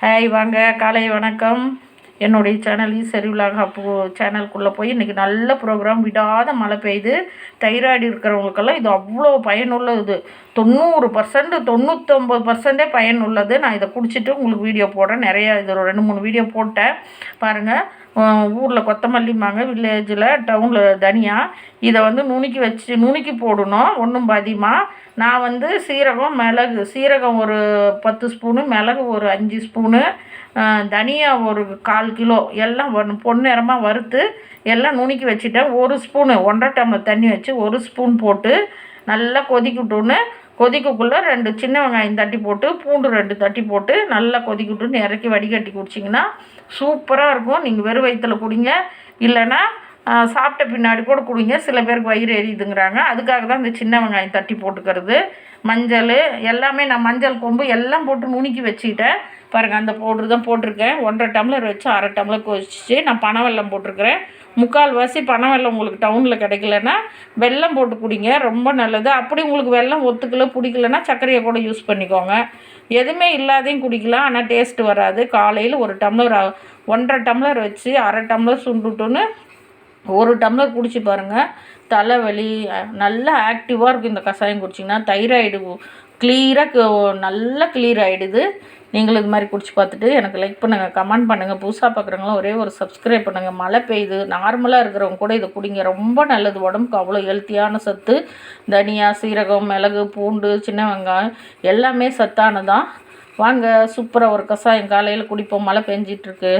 Hi வாங்க, காலை வணக்கம். என்னுடைய சேனல் ஈஸ்வரி விலாக் அப்பு சேனலுக்குள்ளே போய் இன்றைக்கி நல்ல ப்ரோக்ராம். விடாத மழை பெய்யுது. தைராய்டு இருக்கிறவங்களுக்கெல்லாம் இது அவ்வளோ பயனுள்ளது. 90% 99% பயனுள்ளது. நான் இதை குடிச்சிட்டு உங்களுக்கு வீடியோ போடுறேன். நிறையா இது 2-3 வீடியோ போட்டேன் பாருங்கள். ஊரில் கொத்தமல்லிம்பாங்க, வில்லேஜில் டவுனில் தனியா. இதை நுணுக்கி போடணும் ஒன்றும் பாதியமாக. நான் சீரகம், மிளகு, சீரகம் ஒரு 10 ஸ்பூனு, மிளகு ஒரு 5 ஸ்பூனு, தனியா ஒரு 1/4 கிலோ எல்லாம் பொன்னிறமாக வறுத்து எல்லாம் நுணுக்கி வச்சுட்டேன். 1 ஸ்பூனு 1.5 டம்ளர் தண்ணி வச்சு 1 ஸ்பூன் போட்டு நல்லா கொதிக்கட்டுன்னு, கொதிக்கக்குள்ளே 2 சின்ன வெங்காயம் தட்டி போட்டு, பூண்டு 2 தட்டி போட்டு நல்லா கொதிக்கட்டுன்னு இறக்கி வடிகட்டி குடிச்சிங்கன்னா சூப்பராக இருக்கும். நீங்கள் வெறும் வயிற்றில் குடிங்க, இல்லைன்னா சாப்பிட்ட பின்னாடி கூட குடிங்க. சில பேருக்கு வயிறு எரியுதுங்கிறாங்க. அதுக்காக தான் இந்த சின்ன வெங்காயம் தட்டி போட்டுக்கிறது. மஞ்சள் எல்லாமே நான் மஞ்சள் கொம்பு எல்லாம் போட்டு நுணுக்கி வச்சுக்கிட்டேன் பாருங்கள். அந்த பவுட்ரு தான் போட்டிருக்கேன். 1.5 டம்ளர் வச்சு 1/2 டம்ளர் கொதிச்சு நான் பனை வெல்லம் போட்டிருக்கிறேன். 3/4 பனை வெல்லம் உங்களுக்கு டவுனில் கிடைக்கலன்னா வெல்லம் போட்டு குடிங்க, ரொம்ப நல்லது. அப்படி உங்களுக்கு வெல்லம் ஒத்துக்கல பிடிக்கலன்னா சர்க்கரையை கூட யூஸ் பண்ணிக்கோங்க. எதுவுமே இல்லாதையும் குடிக்கலாம், ஆனால் டேஸ்ட்டு வராது. காலையில் 1 டம்ளர் 1.5 டம்ளர் வச்சு 1/2 டம்ளர் சுண்டுட்டுன்னு 1 டம்ளர் குடிச்சு பாருங்கள். தலைவலி நல்லா ஆக்டிவாக இருக்குது. இந்த கஷாயம் குடிச்சிங்கன்னா தைராய்டு கிளியராக நல்லா கிளியர் ஆகிடுது. நீங்களும் இது மாதிரி குடிச்சு பார்த்துட்டு எனக்கு லைக் பண்ணுங்கள், கமெண்ட் பண்ணுங்கள். புதுசாக பார்க்குறவங்களாம் ஒரே ஒரு சப்ஸ்கிரைப் பண்ணுங்கள். மழை பெய்யுது, நார்மலாக இருக்கிறவங்க கூட இதை குடிங்க, ரொம்ப நல்லது. உடம்புக்கு அவ்வளோ ஹெல்த்தியான சத்து. தனியா, சீரகம், மிளகு, பூண்டு, சின்ன வெங்காயம் எல்லாமே சத்தானதான். வாங்க, சூப்பராக ஒரு கஷாயம் காலையில் குடிப்போம். மழை பெஞ்சிட்ருக்கு.